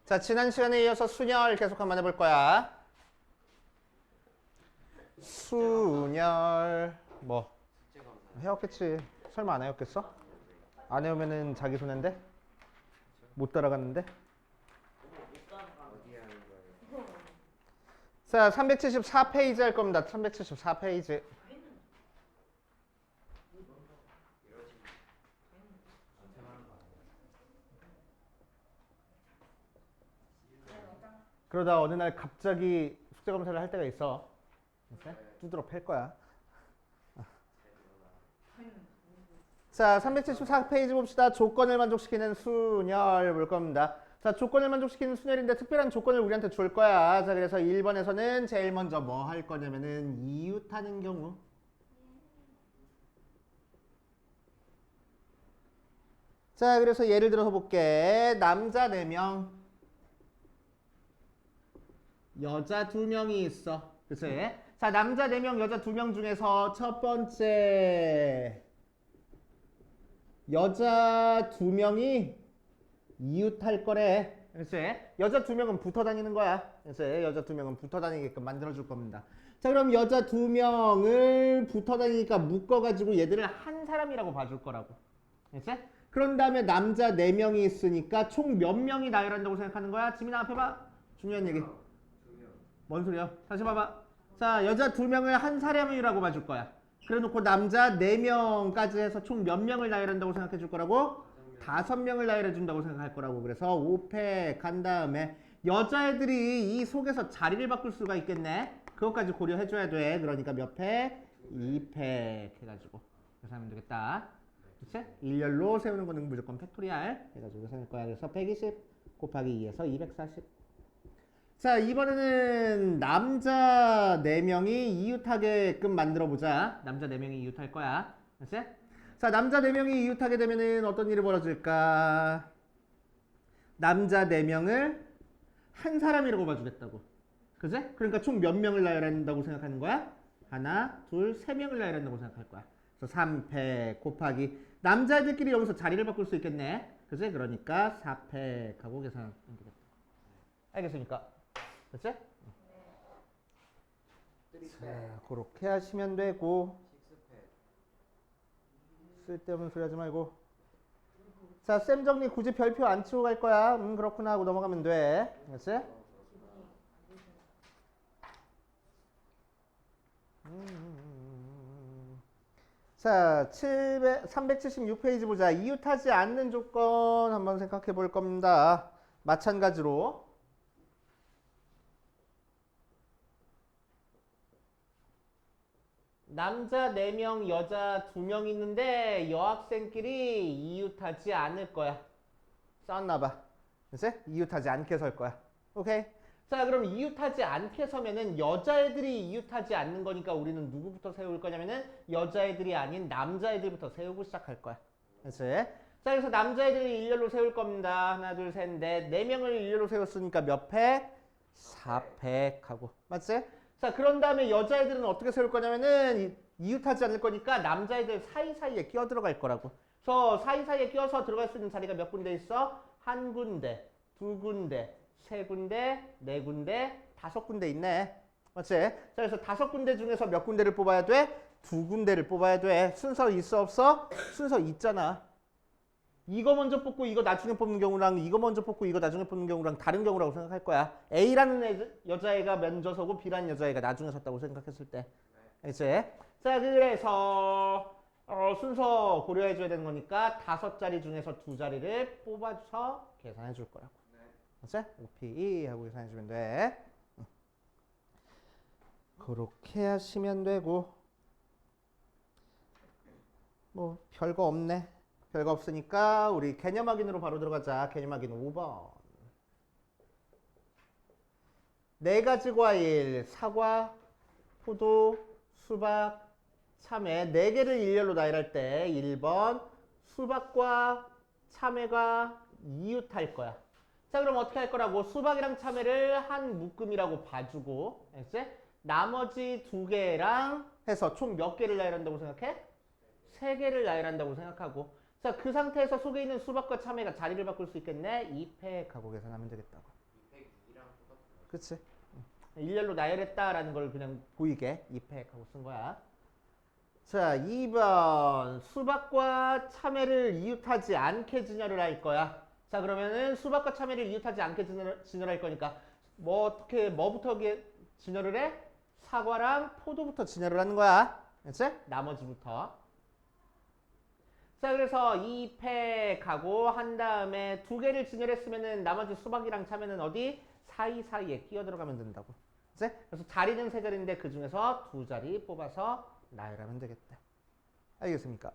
자, 지난 시간에 이어서 순열 계속 한번 해볼 거야. 순열 뭐 해왔겠지. 설마 안 해왔겠어? 안 해오면은 자기 손해인데? 못 따라갔는데? 자, 374페이지 할 겁니다. 374페이지. 그러다 어느 날 갑자기 숙제 검사를 할 때가 있어. 두드러 팰 거야. 자, 374페이지 봅시다. 조건을 만족시키는 순열 볼 겁니다. 자, 조건을 만족시키는 순열인데 특별한 조건을 우리한테 줄 거야. 자, 그래서 1번에서는 제일 먼저 뭐 할 거냐면은 이웃하는 경우. 자, 그래서 예를 들어서 볼게. 남자 4명, 여자 2명이 있어. 그치? 자, 남자 4명, 여자 2명 중에서 첫 번째 여자 2명이 이웃할 거래. 그치? 여자 2명은 붙어 다니는 거야. 그치? 여자 2명은 붙어 다니게끔 만들어줄 겁니다. 자, 그럼 여자 2명을 붙어 다니니까 묶어가지고 얘들을 한 사람이라고 봐줄 거라고. 그치? 그런 다음에 남자 4명이 있으니까 총 몇 명이 나열한다고 생각하는 거야? 지민아 앞에 봐. 중요한 얘기. 뭔 소리야? 다시 봐봐. 자, 여자 2명을 한 사람이라고 봐줄 거야. 그래 놓고 남자 4명까지 해서 총 몇 명을 나열한다고 생각해 줄 거라고? 5명을 나열해 준다고 생각할 거라고. 그래서 5팩 간 다음에 여자애들이 이 속에서 자리를 바꿀 수가 있겠네. 그것까지 고려해 줘야 돼. 그러니까 몇 팩? 2팩 해가지고 그래서 하면 되겠다. 그치? 일렬로 세우는 거는 무조건 팩토리알 해가지고 생각할 거야. 그래서 120 곱하기 2에서 240. 자, 이번에는 남자 4명이 이웃하게끔 만들어 보자. 남자 4명이 이웃할 거야. 그치? 자, 남자 4명이 이웃하게 되면은 어떤 일이 벌어질까? 남자 4명을 한 사람이라고 봐주겠다고. 그치? 그러니까 총 몇 명을 나열한다고 생각하는 거야? 하나, 둘, 3명을 나열한다고 생각할 거야. 그래서 3팩 곱하기 남자애들끼리 여기서 자리를 바꿀 수 있겠네. 그치? 그러니까 4팩 하고 계산하면 되겠다. 알겠습니까? 그치? 자, 그렇게 하시면 되고 쓸데없는 소리 하지 말고. 자, 쌤 정리 굳이 별표 안 치고 갈 거야. 그렇구나 하고 넘어가면 돼. 그치? 자, 376페이지 보자. 이웃하지 않는 조건 한번 생각해 볼 겁니다. 마찬가지로 남자 4명, 여자 2명 있는데 여학생끼리 이웃하지 않을 거야. 싸웠나봐. 그치? 이웃하지 않게 설 거야. 오케이? 자, 그럼 이웃하지 않게 서면은 여자애들이 이웃하지 않는 거니까 우리는 누구부터 세울 거냐면은 여자애들이 아닌 남자애들부터 세우고 시작할 거야. 그치? 자, 그래서 남자애들을 일렬로 세울 겁니다. 하나, 둘, 셋, 넷. 4명을 일렬로 세웠으니까 몇 팩? 4팩 하고. 맞지? 자, 그런 다음에 여자애들은 어떻게 세울 거냐면은 이웃하지 않을 거니까 남자애들 사이사이에 끼어 들어갈 거라고. 그래서 사이사이에 끼어서 들어갈 수 있는 자리가 몇 군데 있어? 한 군데, 두 군데, 세 군데, 네 군데, 5군데 있네. 맞지? 자, 그래서 5군데 중에서 몇 군데를 뽑아야 돼? 2군데를 뽑아야 돼. 순서 있어 없어? 순서 있잖아. 이거 먼저 뽑고 이거 나중에 뽑는 경우랑 이거 먼저 뽑고 이거 나중에 뽑는 경우랑 다른 경우라고 생각할 거야. A라는 여자애가 먼저 서고 B라는 여자애가 나중에 섰다고 생각했을 때. 그치? 자, 그래서 순서 고려해 줘야 되는 거니까 5자리 중에서 2자리를 뽑아서 계산해 줄 거라고. 그치? OP 하고 계산해 주면 돼. 그렇게 하시면 되고 뭐 별거 없네. 별거 없으니까 우리 개념 확인으로 바로 들어가자. 개념 확인 5번. 4가지 과일, 사과, 포도, 수박, 참외 4개를 일렬로 나열할 때 1번 수박과 참외가 이웃할 거야. 자, 그럼 어떻게 할 거라고? 수박이랑 참외를 한 묶음이라고 봐주고, 알겠지? 나머지 2개랑 해서 총 몇 개를 나열한다고 생각해? 3개를 나열한다고 생각하고. 자, 그 상태에서 속에 있는 수박과 참외가 자리를 바꿀 수 있겠네? 2팩 하고 계산하면 되겠다고. 그치? 일렬로 나열했다라는 걸 그냥 보이게 입획하고 쓴 거야. 자, 2번. 수박과 참외를 이웃하지 않게 진열을 할 거야. 자, 그러면은 수박과 참외를 이웃하지 않게 진열할 거니까 뭐부터 진열을 해? 사과랑 포도부터 진열을 하는 거야. 그치? 나머지부터. 자, 그래서 입획하고 한 다음에 두 개를 진열했으면은 나머지 수박이랑 참외는 어디? 사이사이에 끼어 들어가면 된다고. 그치? 그래서 자리는 세 자리인데 그 중에서 두 자리 뽑아서 나열하면 되겠다. 알겠습니까?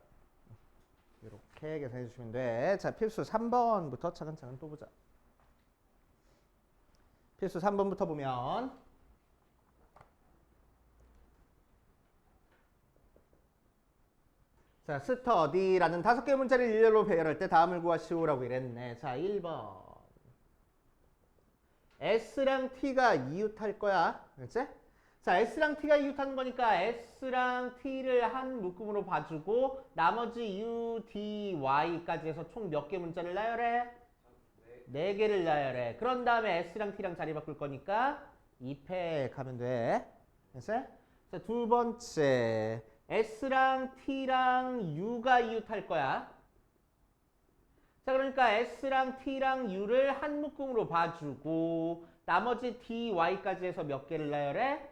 이렇게 계산해 주시면 돼. 자, 필수 3번부터 차근차근 또 보자. 필수 3번부터 보면 자, 스터디라는 5개의 문자를 일렬로 배열할 때 다음을 구하시오라고 이랬네. 자, 1번. S랑 T가 이웃할 거야. 그렇지? 자, S랑 T가 이웃하는 거니까 S랑 T를 한 묶음으로 봐주고 나머지 U, D, Y까지 해서 총 몇 개 문자를 나열해? 4개를 나열해. 그런 다음에 S랑 T랑 자리 바꿀 거니까 입획하면 돼. 됐어? 자, 두 번째. S랑 T랑 U가 이웃할 거야. 자, 그러니까 S랑 T랑 U를 한 묶음으로 봐주고 나머지 D, Y까지 해서 몇 개를 나열해?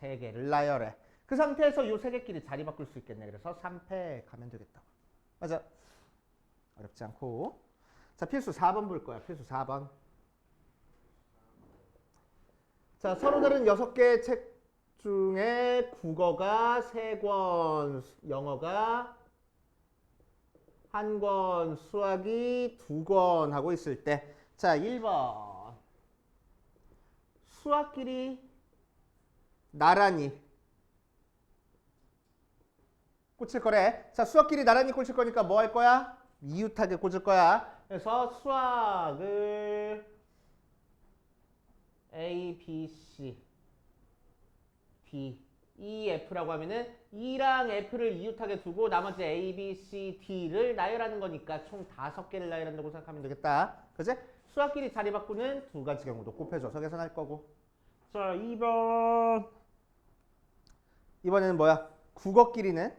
3개를 나열해. 그 상태에서 요 3개끼리 자리 바꿀 수 있겠네. 그래서 3패 가면 되겠다고. 맞아. 어렵지 않고. 자, 필수 4번 볼 거야. 필수 4번. 자, 서로 다른 6개의 책 중에 국어가 3권, 영어가 1권, 수학이 2권 하고 있을 때 자, 1번. 수학끼리 나란히 꽂힐 거래. 자, 수학끼리 나란히 꽂힐 거니까 뭐 할 거야? 이웃하게 꽂을 거야. 그래서 수학을 A, B, C, D, E, F라고 하면은 E랑 F를 이웃하게 두고 나머지 A, B, C, D를 나열하는 거니까 총 5개를 나열한다고 생각하면 되겠다. 그치? 수학끼리 자리 바꾸는 두 가지 경우도 곱해줘서 계산할 거고. 자, 2번. 이번에는 뭐야? 국어끼리는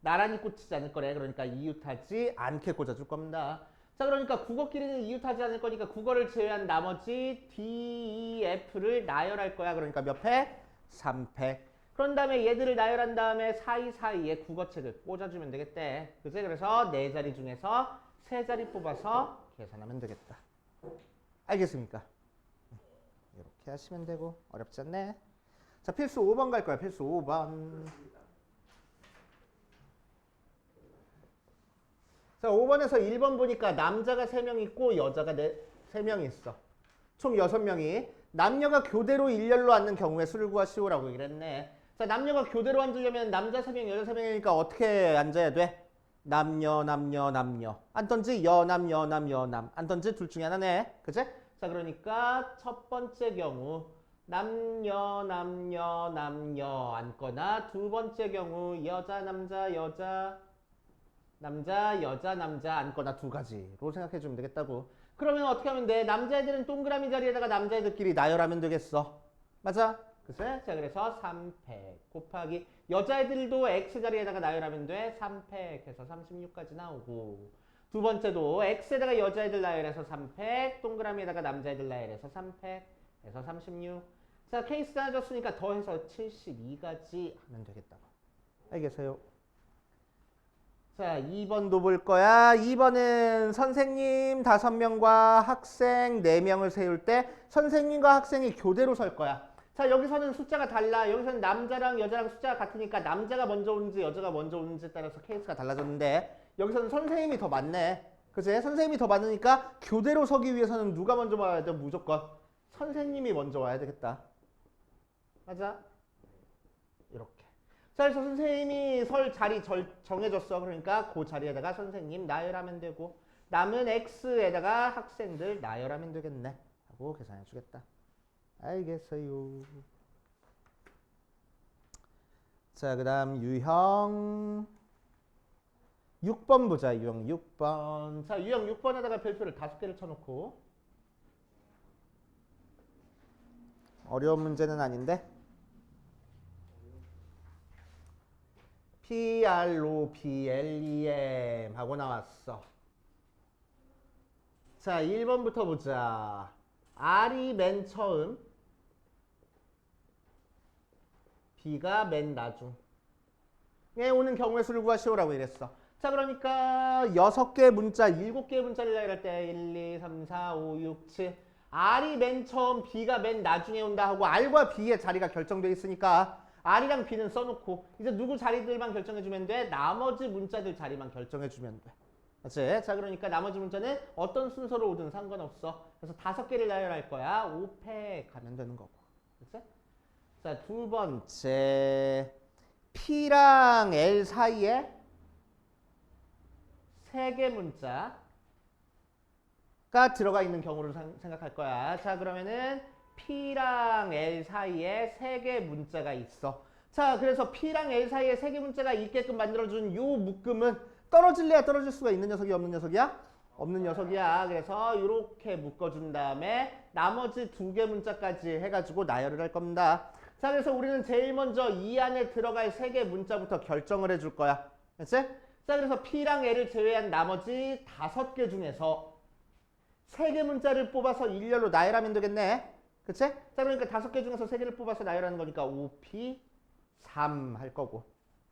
나란히 꽂히지 않을 거래. 그러니까 이웃하지 않게 꽂아줄 겁니다. 자, 그러니까 국어끼리는 이웃하지 않을 거니까 국어를 제외한 나머지 D, E, F를 나열할 거야. 그러니까 몇 팩? 3팩. 그런 다음에 얘들을 나열한 다음에 사이사이에 국어책을 꽂아주면 되겠대. 그치? 그래서 4자리 중에서 3자리 뽑아서 계산하면 되겠다. 알겠습니까? 이렇게 하시면 되고 어렵지 않네. 자, 필수 5번 갈 거야. 필수 5번. 자, 5번에서 1번 보니까 남자가 3명 있고 여자가 3명 있어. 총 6명이. 남녀가 교대로 일렬로 앉는 경우에 수를 구하시오라고 이랬네. 자, 남녀가 교대로 앉으려면 남자 3명, 여자 3명이니까 어떻게 앉아야 돼? 남녀, 남녀, 남녀. 앉던지 여남, 여남, 여남. 앉던지 둘 중에 하나네. 그치? 자, 그러니까 첫 번째 경우 남녀, 남녀, 남녀 앉거나 두 번째 경우 여자, 남자, 여자, 남자, 여자, 남자 앉거나 두 가지로 생각해 주면 되겠다고. 그러면 어떻게 하면 돼? 남자애들은 동그라미 자리에다가 남자애들끼리 나열하면 되겠어. 맞아? 그래? 자, 그래서 3팩 곱하기 여자애들도 X자리에다가 나열하면 돼. 3팩 해서 36까지 나오고 두 번째도 X에다가 여자애들 나열해서 3팩 동그라미에다가 남자애들 나열해서 3팩 해서 36. 자, 케이스 나눠줬으니까 더해서 72까지 하면 되겠다고. 알겠어요? 자, 2번도 볼 거야. 2번은 선생님 5명과 학생 4명을 세울 때 선생님과 학생이 교대로 설 거야. 자, 여기서는 숫자가 달라. 여기서는 남자랑 여자랑 숫자가 같으니까 남자가 먼저 오는지 여자가 먼저 오는지에 따라서 케이스가 달라졌는데 여기서는 선생님이 더 많네. 그치? 선생님이 더 많으니까 교대로 서기 위해서는 누가 먼저 와야 돼? 무조건 선생님이 먼저 와야 되겠다. 맞아? 이렇게. 자, 그래서 선생님이 설 자리 정해줬어. 그러니까 그 자리에다가 선생님 나열하면 되고 남은 X에다가 학생들 나열하면 되겠네 하고 계산해 주겠다. 알겠어요. 자, 그 다음 유형 6번 보자. 유형 6번. 자, 유형 6번에다가 별표를 5개를 쳐놓고 어려운 문제는 아닌데. PROBLEM 하고 나왔어. 자, 1번부터 보자. R이 맨 처음, B가 맨 나중에 오는 경우의 수를 구하시오라고 이랬어. 자, 그러니까 6개의 문자, 7개의 문자를 나열할 때 1, 2, 3, 4, 5, 6, 7 R이 맨 처음, B가 맨 나중에 온다 하고 R과 B의 자리가 결정돼 있으니까 R이랑 B는 써놓고 이제 누구 자리들만 결정해주면 돼? 나머지 문자들 자리만 결정해주면 돼. 맞지? 자, 그러니까 나머지 문자는 어떤 순서로 오든 상관없어. 그래서 5개를 나열할 거야. 5팩 가면 되는 거고. 그치? 자, 두 번째. P랑 L 사이에 3개 문자가 들어가 있는 경우를 생각할 거야. 자, 그러면은 P랑 L 사이에 3개 문자가 있어. 자, 그래서 P랑 L 사이에 3개 문자가 있게끔 만들어준 요 묶음은 떨어질래야 떨어질 수가 있는 녀석이 없는 녀석이야? 없는 녀석이야. 그래서 이렇게 묶어준 다음에 나머지 2개 문자까지 해가지고 나열을 할 겁니다. 자, 그래서 우리는 제일 먼저 이 안에 들어갈 3개 문자부터 결정을 해줄 거야. 됐지? 자, 그래서 P랑 L을 제외한 나머지 5개 중에서 3개 문자를 뽑아서 일렬로 나열하면 되겠네. 그치? 자, 그러니까 5개 중에서 3개를 뽑아서 나열하는 거니까 5P, 3 할 거고.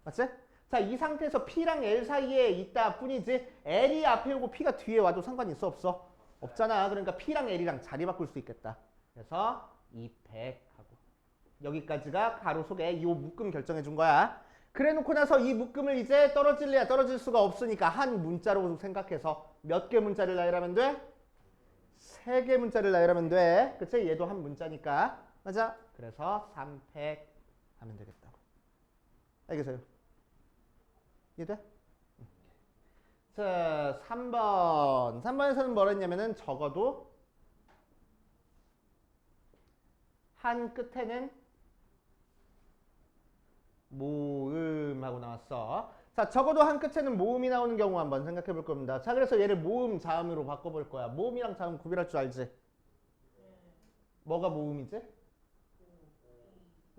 맞지? 자, 이 상태에서 P랑 L 사이에 있다 뿐이지 L이 앞에 오고 P가 뒤에 와도 상관이 있어 없어? 없잖아. 그러니까 P랑 L이랑 자리 바꿀 수 있겠다. 그래서 200 하고 여기까지가 가로 속에 이 묶음 결정해 준 거야. 그래 놓고 나서 이 묶음을 이제 떨어질래야 떨어질 수가 없으니까 한 문자로 생각해서 몇 개 문자를 나열하면 돼? 3개 문자를 나열하면 돼. 그치? 얘도 한 문자니까. 맞아? 그래서 3팩 하면 되겠다고. 알겠어요? 이해돼? 자, 3번. 3번에서는 뭐라 했냐면은 적어도 한 끝에는 모음하고 나왔어. 자, 적어도 한 끝에는 모음이 나오는 경우 한번 생각해 볼 겁니다. 자, 그래서 얘를 모음, 자음으로 바꿔볼 거야. 모음이랑 자음 구별할 줄 알지? 뭐가 모음이지?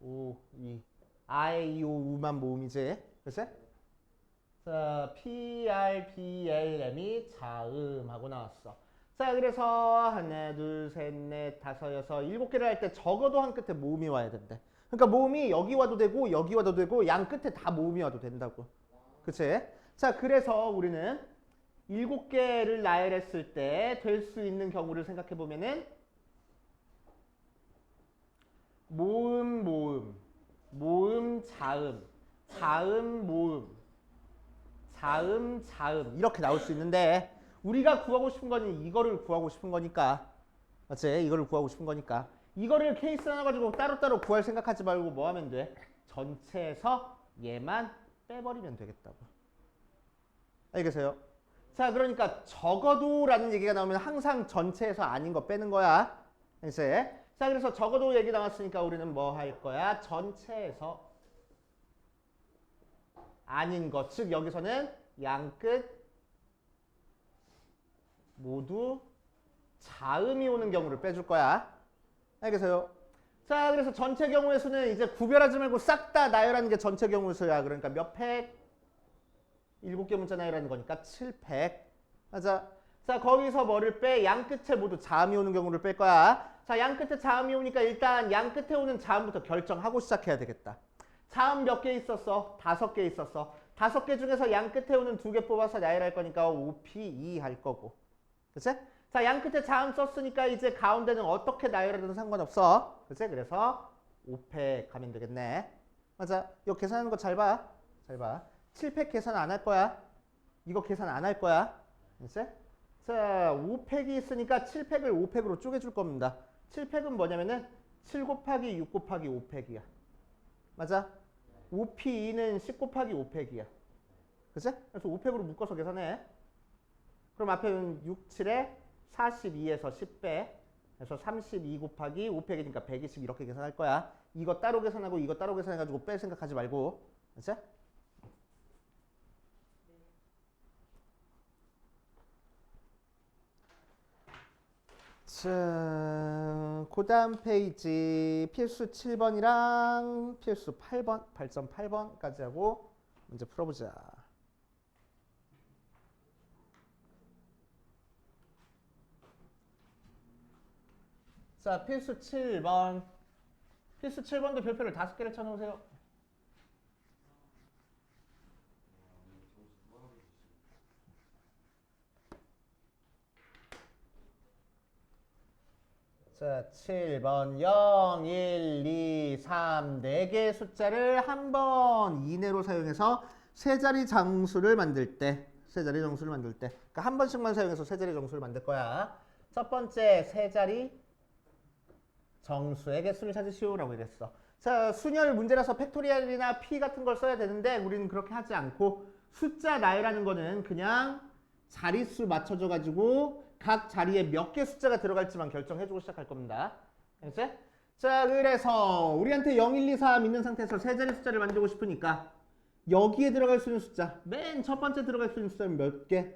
오, 이. 아에, 이, 오, 우만 모음이지? 그치? 자, PRBLM이 자음하고 나왔어. 자, 그래서 하나, 둘, 셋, 넷, 다섯, 여섯, 7개를 할 때 적어도 한 끝에 모음이 와야 된대. 그러니까 모음이 여기 와도 되고 여기 와도 되고 양 끝에 다 모음이 와도 된다고. 그치? 자, 그래서 우리는 7개를 나열했을 때 될 수 있는 경우를 생각해 보면은 모음, 모음, 모음, 자음, 자음, 모음, 자음, 자음 이렇게 나올 수 있는데 우리가 구하고 싶은 거는 이거를 구하고 싶은 거니까. 맞지? 이거를 구하고 싶은 거니까. 이거를 케이스 하나 가지고 따로따로 구할 생각하지 말고 뭐 하면 돼? 전체에서 얘만 빼버리면 되겠다고. 알겠어요? 자, 그러니까 적어도 라는 얘기가 나오면 항상 전체에서 아닌 거 빼는 거야. 이제 자, 그래서 적어도 얘기 나왔으니까 우리는 뭐 할 거야? 전체에서 아닌 것. 즉 여기서는 양끝 모두 자음이 오는 경우를 빼줄 거야. 알겠어요? 자, 그래서 전체 경우의 수는 이제 구별하지 말고 싹 다 나열하는 게 전체 경우의 수야. 그러니까 몇 팩? 7개 문자 나열하는 거니까 7팩. 맞아. 자, 거기서 뭐를 빼? 양 끝에 모두 자음이 오는 경우를 뺄 거야. 자, 양 끝에 자음이 오니까 일단 양 끝에 오는 자음부터 결정하고 시작해야 되겠다. 자음 몇 개 있었어? 5개 있었어. 5개 중에서 양 끝에 오는 2개 뽑아서 나열할 거니까 5P2 할 거고. 그치? 자, 양 끝에 자음 썼으니까 이제 가운데는 어떻게 나열하든 상관없어. 그치? 그래서 5팩 가면 되겠네. 맞아. 이거 계산하는 거 잘 봐. 잘 봐. 7팩 계산 안 할 거야. 이거 계산 안 할 거야. 그치? 자, 5팩이 있으니까 7팩을 5팩으로 쪼개줄 겁니다. 7팩은 뭐냐면은 7 곱하기 6 곱하기 5팩이야. 맞아? 5P2는 10 곱하기 5팩이야. 그치? 그래서 5팩으로 묶어서 계산해. 그럼 앞에는 6, 7에 42에서 10 빼. 그래서 32 곱하기 5팩이니까 120 이렇게 계산할 거야. 이거 따로 계산하고 이거 따로 계산해가지고 뺄 생각하지 말고. 그치? 자, 그 다음 페이지 필수 7번이랑 필수 8번, 8.8번까지 하고 문제 풀어보자. 자, 필수 7번. 필수 7번도 별표를 5개를 쳐놓으세요. 자, 7번 0, 1, 2, 3, 4개의 숫자를 한 번 이내로 사용해서 세 자리 정수를 만들 때, 그러니까 한 번씩만 사용해서 세 자리 정수를 만들 거야. 첫 번째 세 자리 정수의 개수를 찾으시오라고 이랬어. 자, 순열 문제라서 팩토리얼이나 p 같은 걸 써야 되는데 우리는 그렇게 하지 않고 숫자 나열하는 거는 그냥 자릿수 맞춰줘 가지고 각 자리에 몇 개 숫자가 들어갈지만 결정해주고 시작할 겁니다. 알겠지? 자, 그래서 우리한테 0, 1, 2, 3 있는 상태에서 세 자리 숫자를 만들고 싶으니까 여기에 들어갈 수 있는 숫자, 맨 첫 번째 들어갈 수 있는 숫자는 몇 개?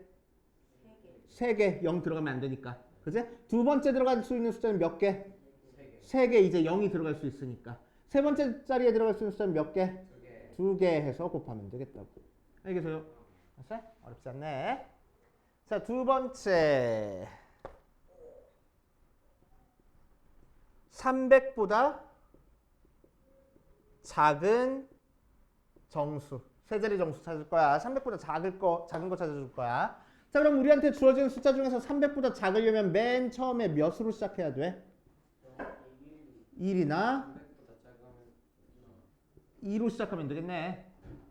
3개. 0 들어가면 안 되니까. 그치? 두 번째 들어갈 수 있는 숫자는 몇 개? 3개. 이제 0이 들어갈 수 있으니까. 세 번째 자리에 들어갈 수 있는 숫자는 몇 개? 2개 해서 곱하면 되겠다고. 알겠어요? 알았어? 어렵지 않네. 자, 두 번째 300보다 작은 정수, 세 자리 정수 찾을 거야. 300보다 작은 거 찾아줄 거야. 자, 그럼 우리한테 주어진 숫자 중에서 300보다 작으려면 맨 처음에 몇으로 시작해야 돼? 1이나 2로 시작하면 되겠네.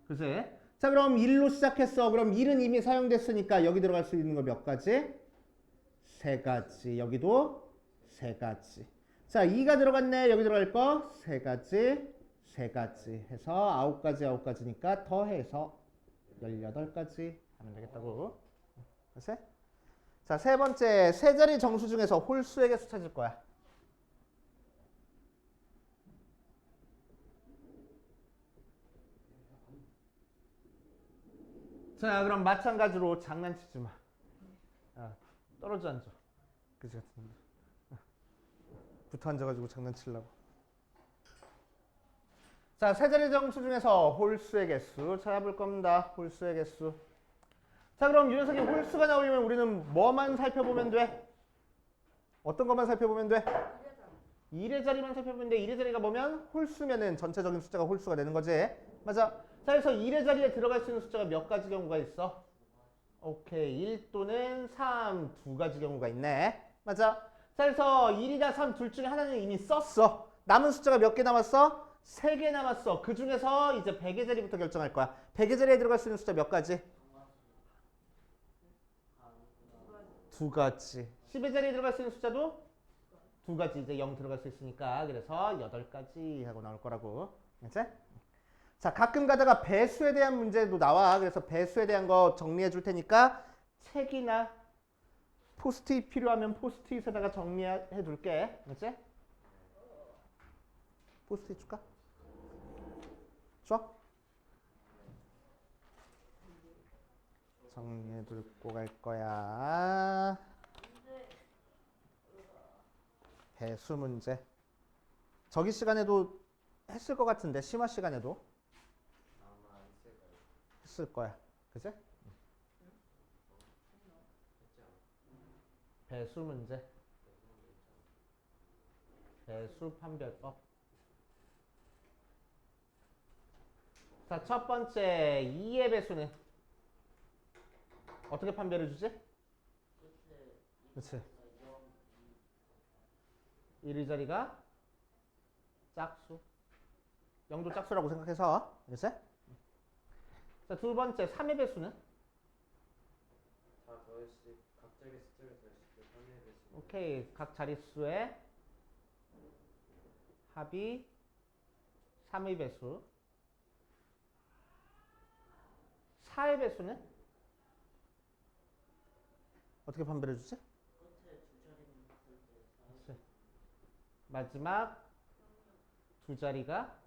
글쎄. 자, 그럼 1로 시작했어. 그럼 1은 이미 사용됐으니까 여기 들어갈 수 있는 거 몇 가지? 3가지. 여기도 3가지. 자, 2가 들어갔네. 여기 들어갈 거 3가지, 3가지 해서 9가지니까 더해서 18가지 하면 되겠다고. 됐어? 자, 세 번째 세 자리 정수 중에서 홀수의 개수 찾을 거야. 자, 그럼 마찬가지로 장난치지 마. 떨어져 앉아. 그지 같은 놈. 붙어 앉아가지고 장난치려고. 자, 세 자리 정수 중에서 홀수의 개수 찾아볼 겁니다. 홀수의 개수. 자, 그럼 이 녀석이 홀수가 나오려면 우리는 뭐만 살펴보면 돼? 어떤 것만 살펴보면 돼? 1의 자리만 살펴보면 돼. 1의 자리가 뭐면 홀수면은 전체적인 숫자가 홀수가 되는 거지. 맞아. 자, 그래서 1의 자리에 들어갈 수 있는 숫자가 몇 가지 경우가 있어? 오케이. 1 또는 3 두 가지 경우가 있네. 맞아. 자, 그래서 1이나 3 둘 중에 하나는 이미 썼어. 남은 숫자가 몇 개 남았어? 3개 남았어. 그 중에서 이제 100의 자리부터 결정할 거야. 100의 자리에 들어갈 수 있는 숫자 몇 가지? 두 가지. 10의 자리에 들어갈 수 있는 숫자도 두 가지. 이제 0 들어갈 수 있으니까 그래서 8가지 하고 나올 거라고. 알지? 자, 가끔 가다가 배수에 대한 문제도 나와. 그래서 배수에 대한 거 정리해 줄 테니까 책이나 포스트잇 필요하면 포스트잇에다가 정리해 둘게. 알지? 포스트잇 줄까? 줘? 정리해 두고 갈 거야. 배수 문제. 저기 시간에도 했을 것 같은데, 심화 시간에도 했을 거야. 그치? 배수 문제. 배수 판별법. 자, 첫 번째 2의 배수는 어떻게 판별해 주지? 그치? 1의 자리가 짝수. 0도 짝수라고 생각해서. 알겠어? 자, 두 번째 3의 배수는? 다 더했을 각 자리 숫자를 더했을 때 3의 배수. 오케이. 각 자릿수의 합이 3의 배수. 4의 배수는? 어떻게 판별해 주지? 마지막 두 자리가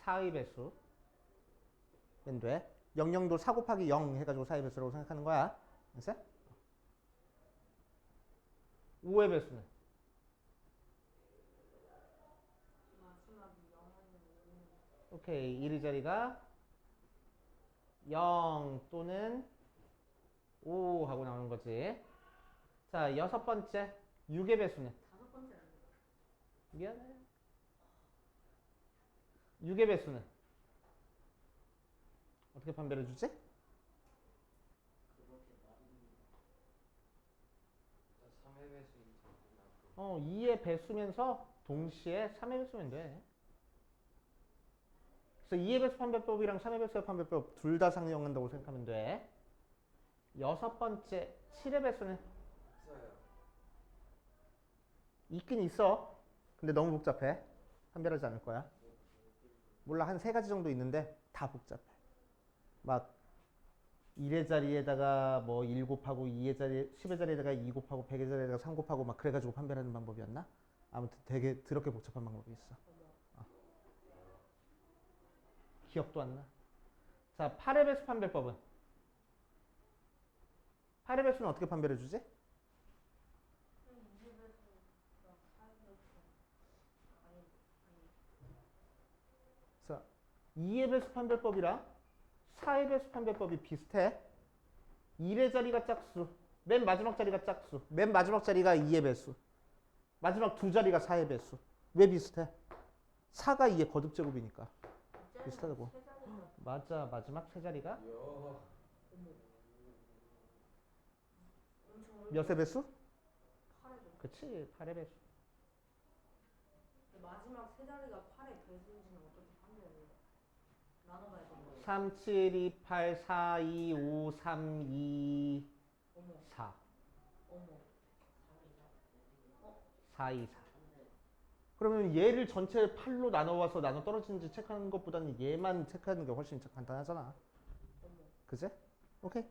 4의 배수. 면 돼. 00도 4 곱하기 0 해가지고 4의 배수라고 생각하는 거야. 알았어? 5의 배수는? 오케이. 1의 자리가 0 또는 5 하고 나오는 거지. 자, 여섯 번째 6의 배수는? 미안해. 6의 배수는? 어떻게 판별해 주지? 3의 배수인 정도나 2의 배수면서 동시에 3의 배수면 돼. 그래서 2의 배수 판별법이랑 3의 배수 판별법 둘 다 상용한다고 생각하면 돼. 여섯 번째 7의 배수는? 없어요. 있긴 있어. 근데 너무 복잡해. 판별하지 않을 거야. 몰라, 한 세 가지 정도 있는데 다 복잡해. 막 1의 자리에다가 뭐 1 곱하고 2의 자리, 10의 자리에다가 2 곱하고 100의 자리에다가 3 곱하고 막 그래가지고 판별하는 방법이었나? 아무튼 되게 더럽게 복잡한 방법이 있어. 기억도 안 나. 자, 8의 배수 판별법은? 8의 배수는 어떻게 판별해 주지? 자, 2의 배수 판별법이랑 4의 배수 판별법이 비슷해. 1의 자리가 짝수, 맨 마지막 자리가 짝수, 맨 마지막 자리가 2의 배수, 마지막 두 자리가 4의 배수. 왜 비슷해? 4가 2의 거듭제곱이니까 비슷하다고. 맞아, 마지막 세 자리가 몇의 배수? 그치, 8의 배수. 마지막 세 자리가 8의 배수인지는 어떻게 판별해요? 나눠봐야 되는 거예요. 3, 7, 2, 8, 4, 2, 5, 3, 2, 어머, 4. 어머. 4, 2, 4. 그러면 얘를 전체 8로 나눠와서 나눠 떨어지는지 체크하는 것보다는 얘만 체크하는 게 훨씬 간단하잖아. 그제? 오케이.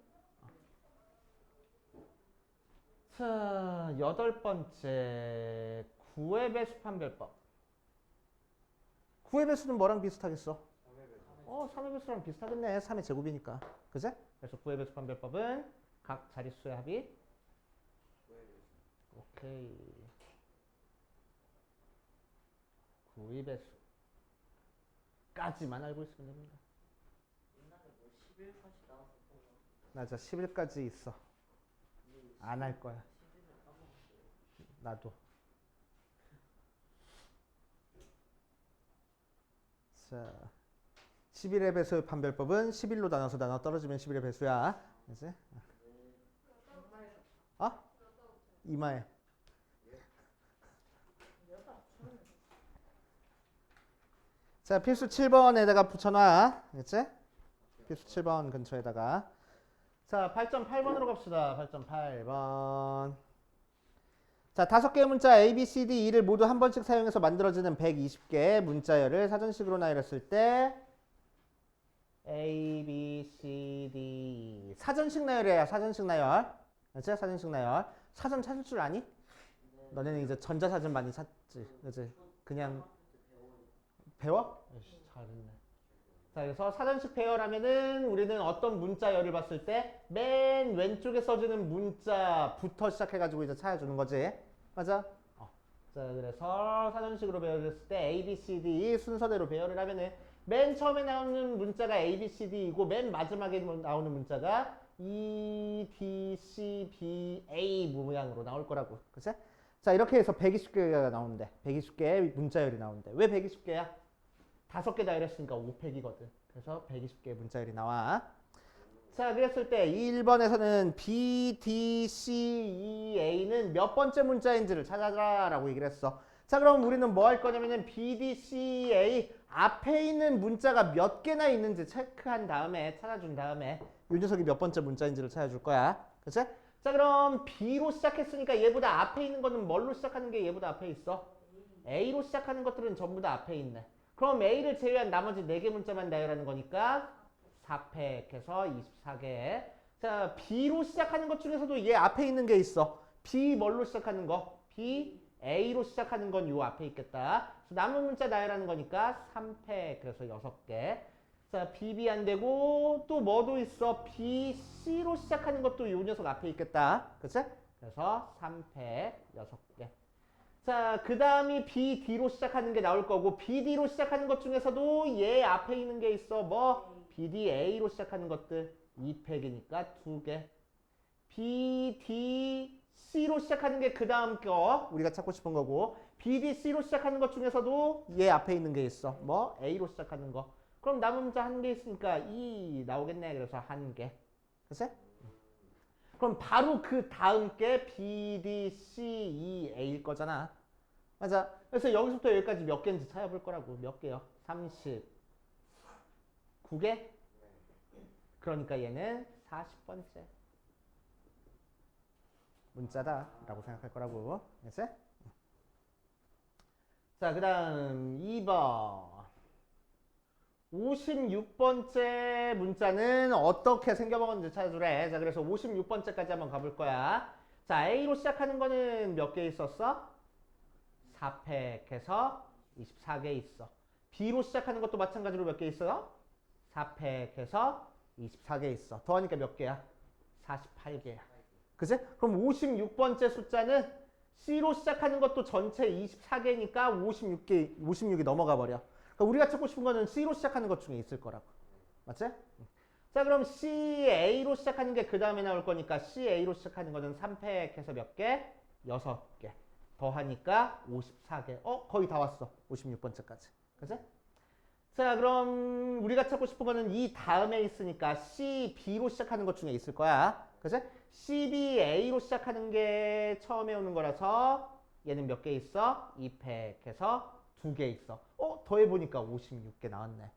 자, 여덟 번째 9의 배수 판별법. 9의 배수는 뭐랑 비슷하겠어? 3의 배수. 3의 배수랑 비슷하겠네. 3의 제곱이니까. 그제? 그래서 9의 배수 판별법은 각 자릿수의 합이 9의 배수. 오케이. 9의 배수까지만 알고 있으면 됩니다. 옛날에 뭐 11까지 나왔었던 거. 맞아, 10일까지 있어. 안 할 거야. 나도. 자, 11의 배수 판별법은 11로 나눠서 나눠 떨어지면 11의 배수야. 그치? 이마에. 자, 필수 7번에다가 붙여놔. 그치? 필수 7번 근처에다가. 자, 8.8번으로 갑시다. 8.8번. 자, 5개의 문자 A, B, C, D, E를 모두 한 번씩 사용해서 만들어지는 120개의 문자열을 사전식으로 나열했을 때 A, B, C, D, E. 사전식 나열이야. 사전식 나열. 그치? 사전식 나열. 사전 찾을 줄 아니? 너네는 이제 전자사전 많이 찾지. 그치? 그냥 배워? 에이씨, 잘했네. 자, 그래서 사전식 배열하면은 우리는 어떤 문자열을 봤을 때 맨 왼쪽에 써주는 문자부터 시작해가지고 이제 찾아주는 거지. 맞아? 자, 그래서 사전식으로 배열했을 때 A, B, C, D 순서대로 배열을 하면은 맨 처음에 나오는 문자가 A, B, C, D이고 맨 마지막에 나오는 문자가 E, D, C, B, A 모양으로 나올 거라고. 그치? 자, 이렇게 해서 120개가 나오는데 120개의 문자열이 나오는데 왜 120개야? 5개 나열했으니까 5팩이거든. 그래서 120개의 문자열이 나와. 자, 그랬을 때 1번에서는 B, D, C, E, A는 몇 번째 문자인지를 찾아라 라고 얘기를 했어. 자, 그럼 우리는 뭐 할 거냐면은 B, D, C, A 앞에 있는 문자가 몇 개나 있는지 체크한 다음에 찾아준 다음에 이 녀석이 몇 번째 문자인지를 찾아줄 거야. 그치? 자, 그럼 B로 시작했으니까 얘보다 앞에 있는 거는 뭘로 시작하는 게 얘보다 앞에 있어? A로 시작하는 것들은 전부 다 앞에 있네. 그럼 A를 제외한 나머지 4개 문자만 나열하는 거니까 4팩 해서 24개. 자, B로 시작하는 것 중에서도 얘 앞에 있는 게 있어. B 뭘로 시작하는 거? B, A로 시작하는 건 요 앞에 있겠다. 남은 문자 나열하는 거니까 3팩 그래서 6개. 자, B 안 되고 또 뭐도 있어? B, C로 시작하는 것도 요 녀석 앞에 있겠다. 그치? 그래서 3패 6개. 자, 그 다음이 BD로 시작하는 게 나올 거고, BD로 시작하는 것 중에서도 얘 앞에 있는 게 있어. 뭐? BDA로 시작하는 것들 2팩이니까 2개. BDC로 시작하는 게 그 다음 거 우리가 찾고 싶은 거고, BDC로 시작하는 것 중에서도 얘 앞에 있는 게 있어. 뭐? A로 시작하는 거. 그럼 남은 문자 한 개 있으니까 2 나오겠네. 그래서 한 개. 글쎄? 그럼 바로 그 다음 게 B, D, C, E, A일 거잖아. 맞아. 그래서 여기서부터 여기까지 몇 개인지 찾아볼 거라고. 몇 개요? 39개? 그러니까 얘는 40번째 문자다 라고 생각할 거라고. 알겠어? 자, 그 다음 2번 56번째 문자는 어떻게 생겨먹었는지 찾아주래. 자, 그래서 56번째까지 한번 가볼 거야. 자, A로 시작하는 거는 몇 개 있었어? 4팩해서 24개 있어. B로 시작하는 것도 마찬가지로 몇 개 있어요? 4팩해서 24개 있어. 더하니까 몇 개야? 48개야. 그치? 그럼 56번째 숫자는 C로 시작하는 것도 전체 24개니까 56이 넘어가 버려. 그러니까 우리가 찾고 싶은 거는 C로 시작하는 것 중에 있을 거라고. 맞지? 자, 그럼 CA로 시작하는 게 그 다음에 나올 거니까 CA로 시작하는 거는 3팩해서 몇 개? 6개. 더하니까 54개. 거의 다 왔어. 56번째까지. 그치? 자, 그럼 우리가 찾고 싶은 거는 이 다음에 있으니까 CB로 시작하는 것 중에 있을 거야. 그치? CBA로 시작하는 게 처음에 오는 거라서 얘는 몇 개 있어? 2팩해서 2개 있어. 더해보니까 56개 나왔네.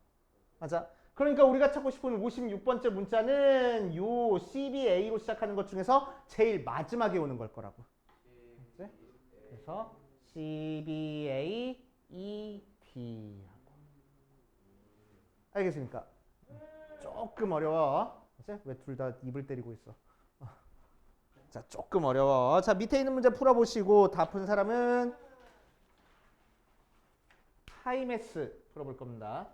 맞아. 그러니까 우리가 찾고 싶은 56번째 문자는 요 CBA로 시작하는 것 중에서 제일 마지막에 오는 걸 거라고. 그치? 그래서 CBA, ED. 알겠습니까? 조금 어려워. 왜 둘 다 입을 때리고 있어? 자, 조금 어려워. 자, 밑에 있는 문제 풀어보시고 다 푼 사람은 타임S 풀어볼 겁니다.